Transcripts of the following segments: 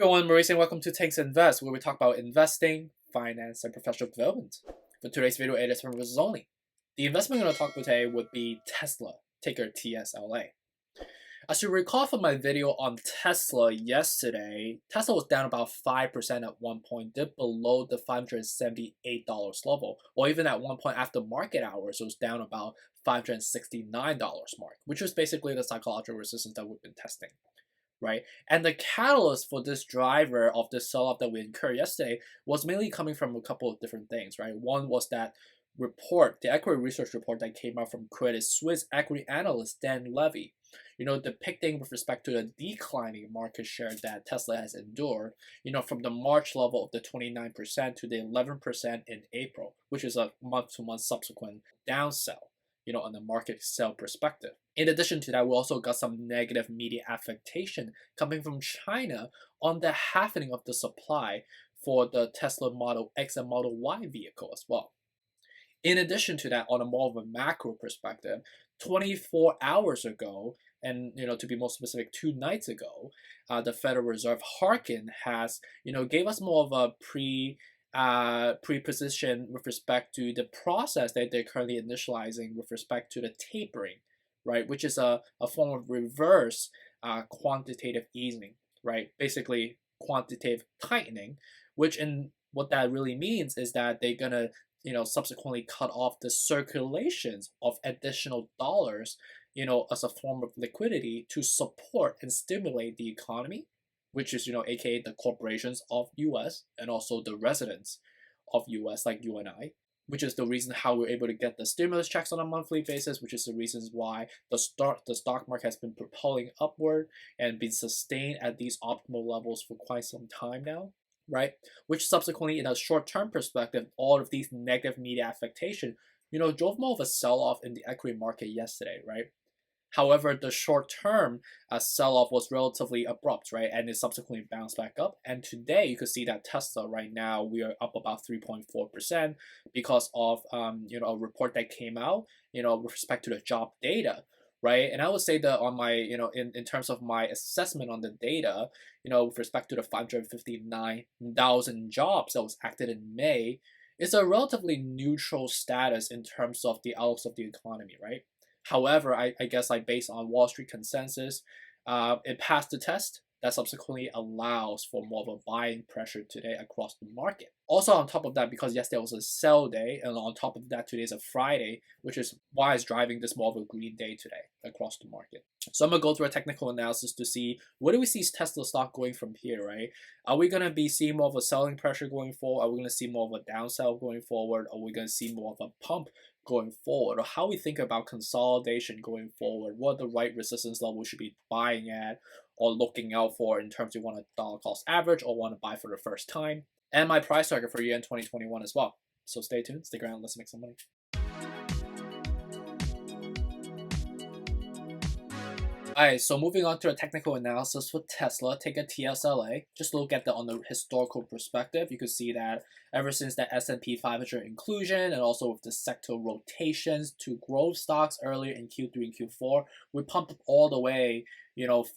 Everyone, Maurice, and welcome to Tanks Invest, where we talk about investing, finance, and professional development. For today's video, it is from Rizzoli. The investment I'm going to talk about today would be Tesla, ticker TSLA. As you recall from my video on Tesla yesterday, Tesla was down about 5% at one point, dipped below the $578 level, or even at one point after market hours, it was down about $569 mark, which was basically the psychological resistance that we've been testing. Right? And the catalyst for this driver of this sell-off that we incurred yesterday was mainly coming from a couple of different things, right? One was that report, the equity research report that came out from Credit Suisse equity analyst Dan Levy, depicting with respect to the declining market share that Tesla has endured, from the March level of the 29% to the 11% in April, which is a month-to-month subsequent downsell, on the market sell perspective. In addition to that, we also got some negative media affectation coming from China on the halving of the supply for the Tesla Model X and Model Y vehicle as well. In addition to that, on a more of a macro perspective, 24 hours ago, and to be more specific, 2 nights ago, the Federal Reserve Harkin has gave us more of a preposition with respect to the process that they're currently initializing with respect to the tapering, right, which is a form of reverse quantitative easing, right, basically quantitative tightening, which in what that really means is that they're gonna subsequently cut off the circulations of additional dollars, as a form of liquidity to support and stimulate the economy, which is, aka the corporations of US and also the residents of US like you and I, which is the reason how we're able to get the stimulus checks on a monthly basis, which is the reasons why the stock market has been propelling upward and been sustained at these optimal levels for quite some time now, right? Which subsequently, in a short-term perspective, all of these negative media affectation, drove more of a sell-off in the equity market yesterday, right? However, the short-term sell-off was relatively abrupt, right? And it subsequently bounced back up. And today, you could see that Tesla right now, we are up about 3.4% because of, a report that came out, with respect to the job data, right? And I would say that on my, in terms of my assessment on the data, with respect to the 559,000 jobs that was acted in May, it's a relatively neutral status in terms of the outlooks of the economy, right? However, I guess based on Wall Street consensus, it passed the test. That subsequently allows for more of a buying pressure today across the market. Also on top of that, because yesterday was a sell day, and on top of that, today is a Friday, which is why it's driving this more of a green day today across the market. So I'm going to go through a technical analysis to see where do we see Tesla stock going from here, right? Are we going to be seeing more of a selling pressure going forward? Are we going to see more of a downsell going forward? Are we going to see more of a pump going forward? Or how we think about consolidation going forward? What are the right resistance level we should be buying at or looking out for in terms of want a dollar cost average or want to buy for the first time? And my price target for year end 2021 as well. So stay tuned, stick around, let's make some money. Alright, so moving on to a technical analysis for Tesla, take a TSLA. Just look at on the historical perspective. You can see that ever since the S&P 500 inclusion and also with the sector rotations to growth stocks earlier in Q3 and Q4, we pumped up all the way,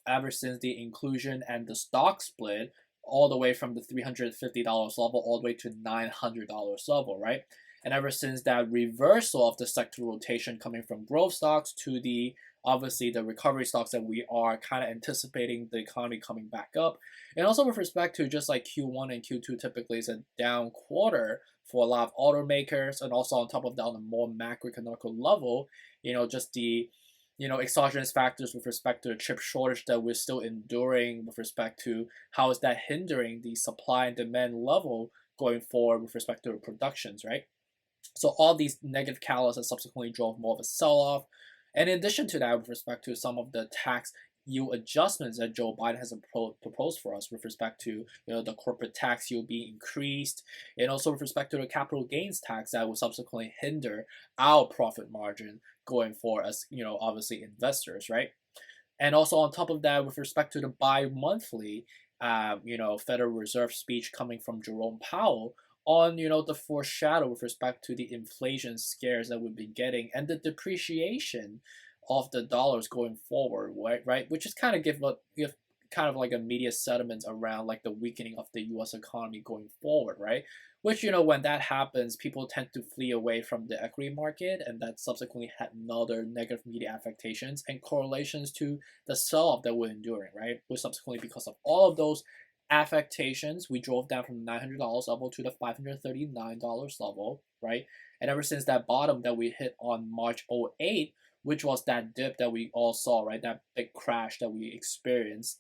ever since the inclusion and the stock split, all the way from the $350 level all the way to $900 level, right? And ever since that reversal of the sector rotation coming from growth stocks to the obviously the recovery stocks that we are kind of anticipating the economy coming back up. And also with respect to just like Q1 and Q2 typically is a down quarter for a lot of automakers, and also on top of that on a more macroeconomic level, just the exogenous factors with respect to the chip shortage that we're still enduring with respect to how is that hindering the supply and demand level going forward with respect to the productions, right? So all these negative catalysts that subsequently drove more of a sell-off. And in addition to that, with respect to some of the tax yield adjustments that Joe Biden has proposed for us with respect to the corporate tax yield being increased, and also with respect to the capital gains tax that will subsequently hinder our profit margin going forward as obviously investors, right? And also on top of that, with respect to the bi-monthly Federal Reserve speech coming from Jerome Powell on the foreshadow with respect to the inflation scares that we've been getting and the depreciation of the dollars going forward, right? Which is kind of give kind of like a media sentiment around like the weakening of the U.S. economy going forward, right? Which, when that happens, people tend to flee away from the equity market, and that subsequently had another negative media affectations and correlations to the sell-off that we're enduring, right? Which subsequently, because of all of those affectations, we drove down from the $900 level to the $539 level, right? And ever since that bottom that we hit on March 08, which was that dip that we all saw, right? That big crash that we experienced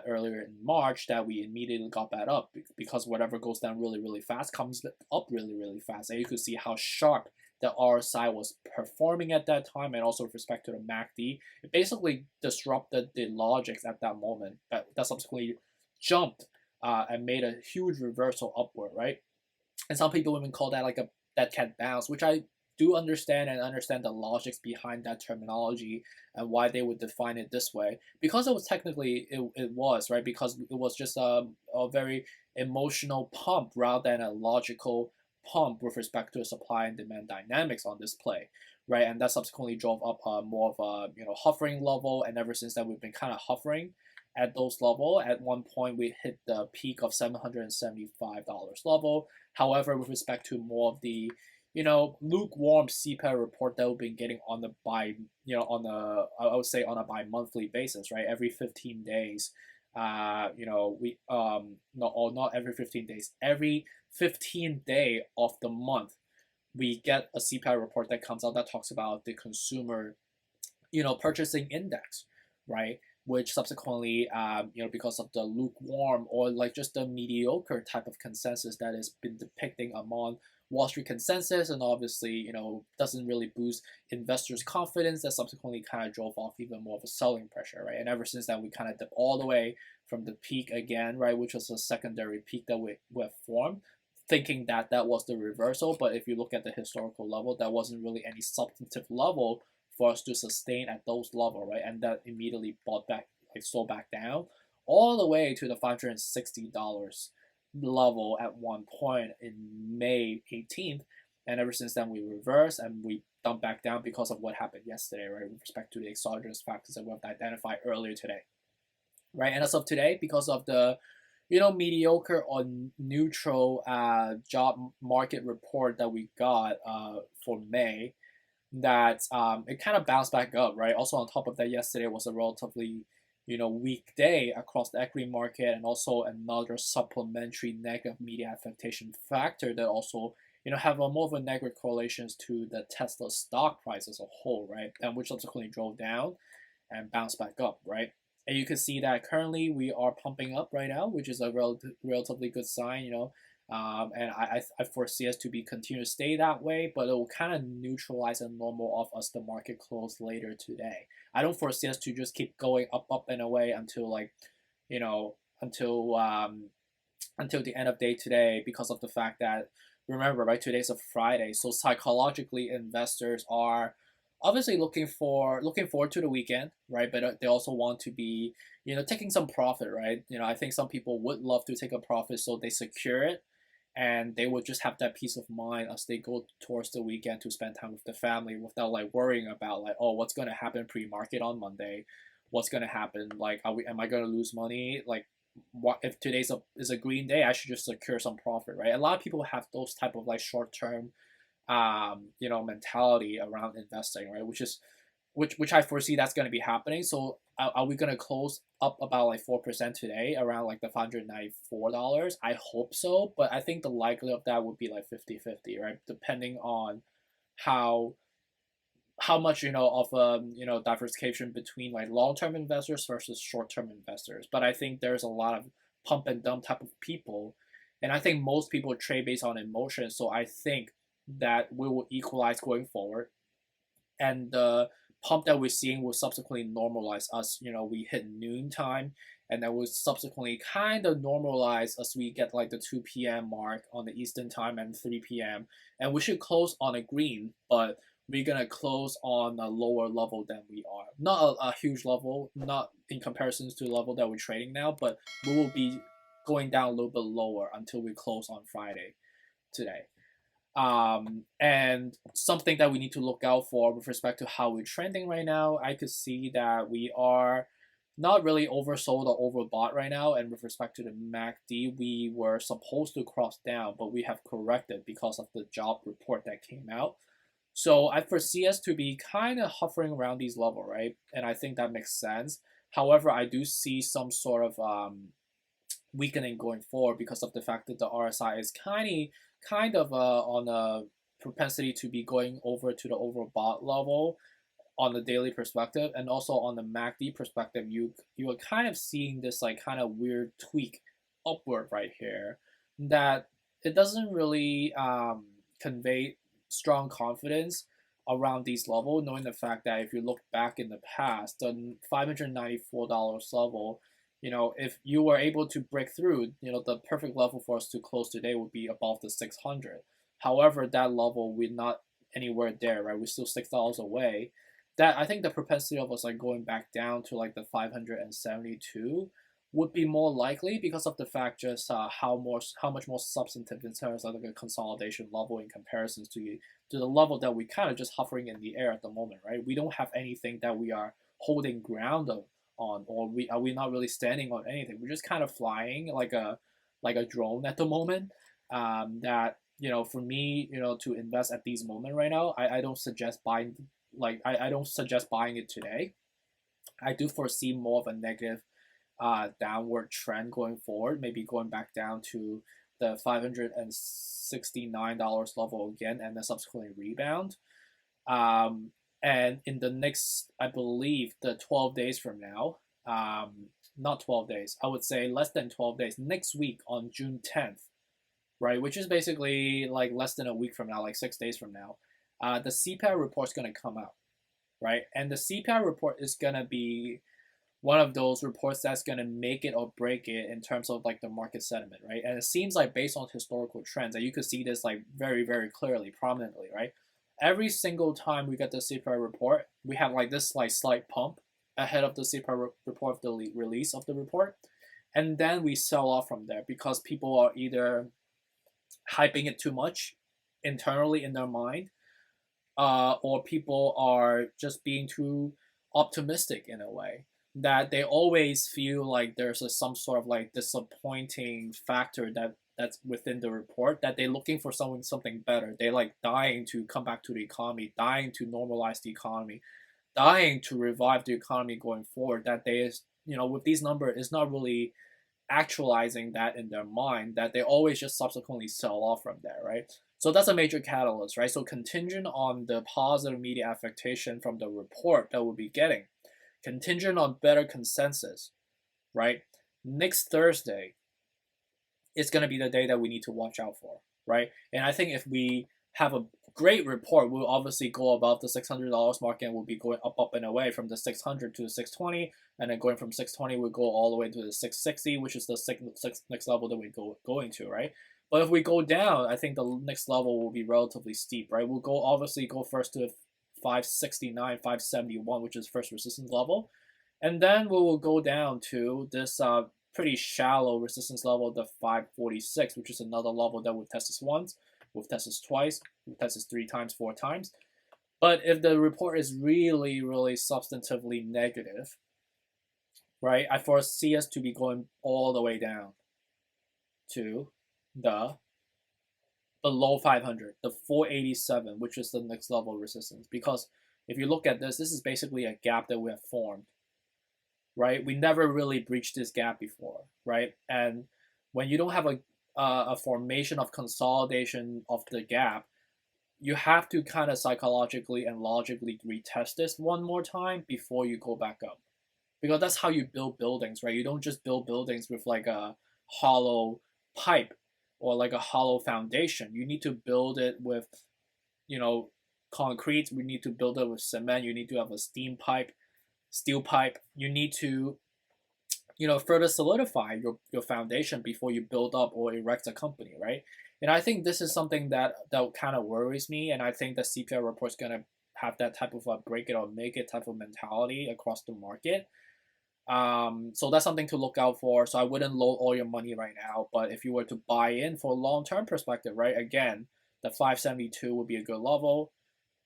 earlier in March, that we immediately got back up because whatever goes down really, really fast comes up really, really fast. And you could see how sharp the RSI was performing at that time, and also with respect to the MACD. It basically disrupted the logics at that moment that subsequently jumped and made a huge reversal upward, right? And some people even call that like a dead cat bounce, which I do understand, and understand the logics behind that terminology and why they would define it this way, because it was technically it was right, because it was just a very emotional pump rather than a logical pump with respect to the supply and demand dynamics on this play, right? And that subsequently drove up more of a hovering level, and ever since then we've been kind of hovering at those level. At one point we hit the peak of $775 level. However, with respect to more of the lukewarm CPET report that we've been getting on the I would say on a bi-monthly basis, right? Every 15 days, we not or not every 15 days, every 15th day of the month, we get a CPET report that comes out that talks about the consumer, purchasing index, right? Which subsequently, because of the lukewarm or like just the mediocre type of consensus that has been depicting among Wall Street consensus, and obviously, doesn't really boost investors' confidence, that subsequently kind of drove off even more of a selling pressure, right? And ever since then, we kind of dipped all the way from the peak again, right, which was a secondary peak that we have formed, thinking that that was the reversal. But if you look at the historical level, that wasn't really any substantive level for us to sustain at those level, right? And that immediately bought back, like sold back down, all the way to the $560 level at one point in May 18th. And ever since then, we reversed and we dumped back down because of what happened yesterday, right? With respect to the exogenous factors that we have identified earlier today, right? And as of today, because of the mediocre or neutral job market report that we got for May, that it kind of bounced back up, right? Also, on top of that, yesterday was a relatively weak day across the equity market, and also another supplementary negative media affectation factor that also have a more of a negative correlations to the Tesla stock price as a whole, right? And which subsequently drove down and bounced back up, right? And you can see that currently we are pumping up right now, which is a relatively good sign, and I foresee us to be continue to stay that way, but it will kind of neutralize and normal off as the market close later today. I don't foresee us to just keep going up and away until like, you know, until the end of day today, because of the fact that, remember, right, today's a Friday, so psychologically investors are obviously looking forward to the weekend, right? But they also want to be taking some profit, right? I think some people would love to take a profit, so they secure it, and they would just have that peace of mind as they go towards the weekend to spend time with the family without like worrying about like, oh, what's going to happen pre-market on Monday, what's going to happen, like am I going to lose money, like what if today's is a green day, I should just secure some profit, right? A lot of people have those type of like short-term mentality around investing, right? Which I foresee that's going to be happening. So are we going to close up about like 4% today, around like the $594? I hope so, but I think the likelihood of that would be like 50-50, right? Depending on how much of diversification between like long-term investors versus short-term investors. But I think there's a lot of pump and dump type of people, and I think most people trade based on emotion. So I think that we will equalize going forward, and the pump that we're seeing will subsequently normalize as we hit noon time, and then will subsequently kind of normalize as we get like the 2 p.m. mark on the Eastern time and 3 p.m. And we should close on a green, but we're gonna close on a lower level than we are. Not a huge level, not in comparisons to the level that we're trading now, but we will be going down a little bit lower until we close on Friday today. And something that we need to look out for with respect to how we're trending right now, I could see that we are not really oversold or overbought right now. And with respect to the MACD, we were supposed to cross down, but we have corrected because of the job report that came out. So I foresee us to be kind of hovering around these level, right? And I think that makes sense. However, I do see some sort of weakening going forward because of the fact that the RSI is kind of on a propensity to be going over to the overbought level on the daily perspective, and also on the MACD perspective, you are kind of seeing this like kind of weird tweak upward right here that it doesn't really convey strong confidence around these level, knowing the fact that if you look back in the past, the $594 level, if you were able to break through, the perfect level for us to close today would be above the 600. However, that level we're not anywhere there, right? We're still $6 away. That I think the propensity of us like going back down to like the 572 would be more likely because of the fact just how much more substantive in terms of like a consolidation level in comparison to the level that we kind of just hovering in the air at the moment, right? We don't have anything that we are holding ground on, or we not really standing on anything. We're just kind of flying like a drone at the moment. That for me, to invest at these moment right now, I don't suggest buying. I don't suggest buying it today. I do foresee more of a negative downward trend going forward, maybe going back down to the $569 level again and then subsequently rebound. And in the next, I believe, the 12 days from now, not 12 days, I would say less than 12 days, next week on June 10th, right, which is basically like less than a week from now, like 6 days from now, the CPI report is going to come out, right? And the CPI report is going to be one of those reports that's going to make it or break it in terms of like the market sentiment, right? And it seems like based on historical trends that you could see this like very, very clearly, prominently, right? Every single time we get the CPI report, we have like this like slight pump ahead of the CPI report, the release of the report. And then we sell off from there because people are either hyping it too much internally in their mind, or people are just being too optimistic in a way that they always feel like there's some sort of like disappointing factor that's within the report, that they're looking for something better. They like dying to come back to the economy, dying to normalize the economy, dying to revive the economy going forward. That they is with these numbers is not really actualizing that in their mind, that they always just subsequently sell off from there, right? So that's a major catalyst, right? So contingent on the positive media affectation from the report that we'll be getting, contingent on better consensus, right? Next Thursday is going to be the day that we need to watch out for, right? And I think if we have a great report, we'll obviously go above the $600 mark and we'll be going up and away from the 600 to the 620, and then going from 620 we'll go all the way to the 660, which is the next level that we going to, right? But if we go down, I think the next level will be relatively steep, right? We'll obviously go first to 569, 571, which is first resistance level, and then we will go down to this pretty shallow resistance level, the 546, which is another level that we've tested once, we've tested twice, we've tested 3 times, 4 times. But if the report is really, really substantively negative, right, I foresee us to be going all the way down to the below 500, the 487, which is the next level of resistance. Because if you look at this is basically a gap that we have formed, right? We never really breached this gap before, right? And when you don't have a formation of consolidation of the gap, you have to kind of psychologically and logically retest this one more time before you go back up. Because that's how you build buildings, right? You don't just build buildings with like a hollow pipe or like a hollow foundation. You need to build it with, concrete. We need to build it with cement. You need to have a steel pipe. You need to, further solidify your foundation before you build up or erect a company, right? And I think this is something that kind of worries me. And I think the CPI report is going to have that type of a break it or make it type of mentality across the market. So that's something to look out for. So I wouldn't load all your money right now, but if you were to buy in for a long-term perspective, right, again, the 572 would be a good level.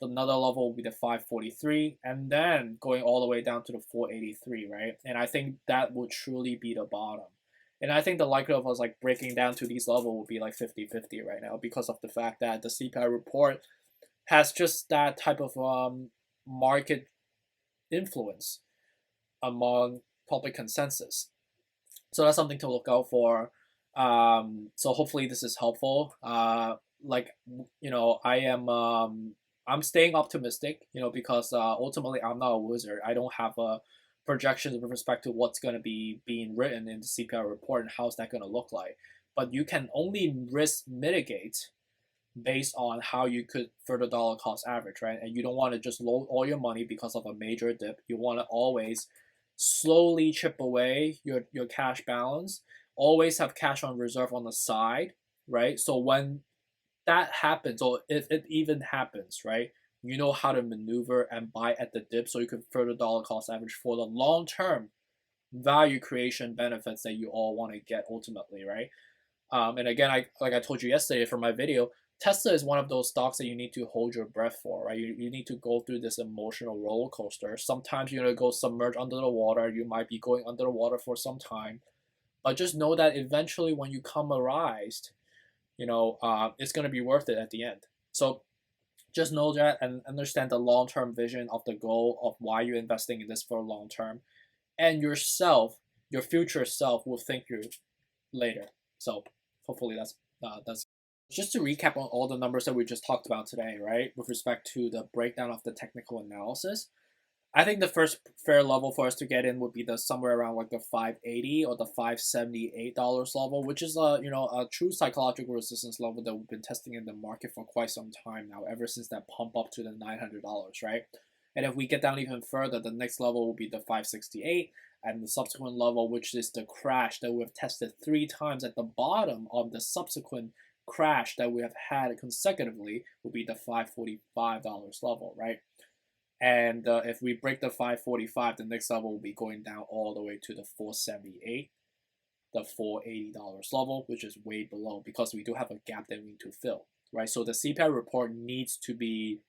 Another level will be the 543, and then going all the way down to the 483, right? And I think that will truly be the bottom. And I think the likelihood of us like breaking down to these levels will be like 50-50 right now because of the fact that the CPI report has just that type of market influence among public consensus. So that's something to look out for. So hopefully this is helpful. Like I'm staying optimistic, because ultimately I'm not a wizard. I don't have a projections with respect to what's going to be being written in the CPI report and how's that going to look like. But you can only risk mitigate based on how you could further dollar cost average, right? And you don't want to just load all your money because of a major dip. You want to always slowly chip away your cash balance. Always have cash on reserve on the side, right? So when that happens, or if it even happens, right, you know how to maneuver and buy at the dip so you can further dollar cost average for the long term value creation benefits that you all want to get ultimately, right? And again, I told you yesterday for my video, Tesla is one of those stocks that you need to hold your breath for, right? You need to go through this emotional roller coaster. Sometimes you're gonna go submerge under the water. You might be going under the water for some time, but just know that eventually, when you come arised, it's gonna be worth it at the end. So just know that and understand the long term vision of the goal of why you're investing in this for long term, and yourself, your future self, will thank you later. So hopefully that's just to recap on all the numbers that we just talked about today, right? With respect to the breakdown of the technical analysis, I think the first fair level for us to get in would be the somewhere around like the 580 or the $578 level, which is a true psychological resistance level that we've been testing in the market for quite some time now, ever since that pump up to the $900, right? And if we get down even further, the next level will be the 568, and the subsequent level, which is the crash that we've tested 3 times at the bottom of the subsequent crash that we have had consecutively, will be the $545 level, right? And if we break the 545, the next level will be going down all the way to the 478, the $480 level, which is way below because we do have a gap that we need to fill, right? So the CPI report needs to be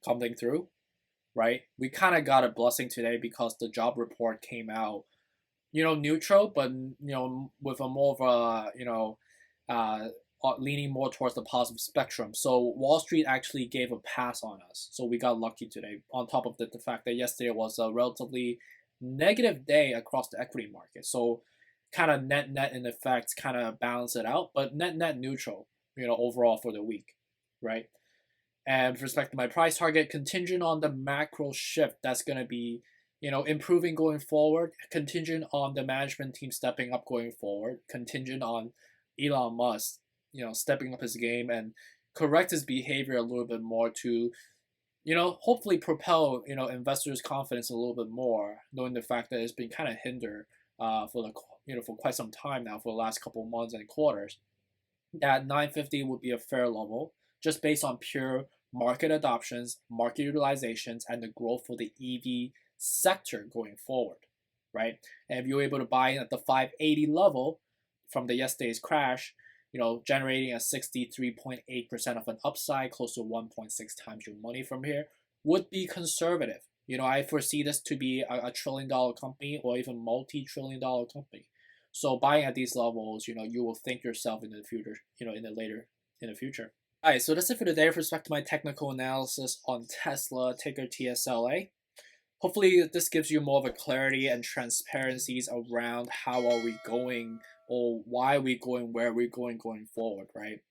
coming through, right? We kind of got a blessing today because the job report came out, neutral, but with a more of leaning more towards the positive spectrum. So Wall Street actually gave a pass on us. So we got lucky today. On top of the fact that yesterday was a relatively negative day across the equity market. So kind of net in effect kind of balance it out, but net neutral, overall for the week, right? And with respect to my price target, contingent on the macro shift that's going to be, improving going forward, contingent on the management team stepping up going forward, contingent on Elon Musk, stepping up his game and correct his behavior a little bit more to, hopefully propel, investors' confidence a little bit more, knowing the fact that it's been kind of hindered for quite some time now for the last couple of months and quarters. That 950 would be a fair level, just based on pure market adoptions, market utilizations, and the growth for the EV sector going forward, right? And if you're able to buy in at the 580 level from the yesterday's crash, generating a 63.8% of an upside, close to 1.6 times your money from here, would be conservative. I foresee this to be a trillion-dollar company or even multi-trillion-dollar company. So buying at these levels, you will thank yourself in the future, in the future. All right, so that's it for today with respect to my technical analysis on Tesla, ticker TSLA. Hopefully this gives you more of a clarity and transparencies around how are we going or why are we going, where are we going forward, right?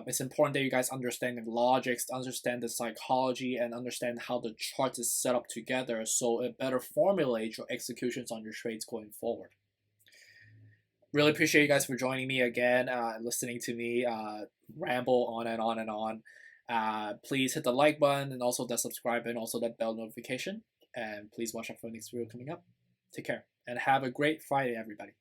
It's important that you guys understand the logics, understand the psychology, and understand how the chart is set up together so it better formulates your executions on your trades going forward. Really appreciate you guys for joining me again, listening to me ramble on and on and on. Please hit the like button and also the subscribe and also that bell notification. And please watch out for the next video coming up. Take care and have a great Friday, everybody.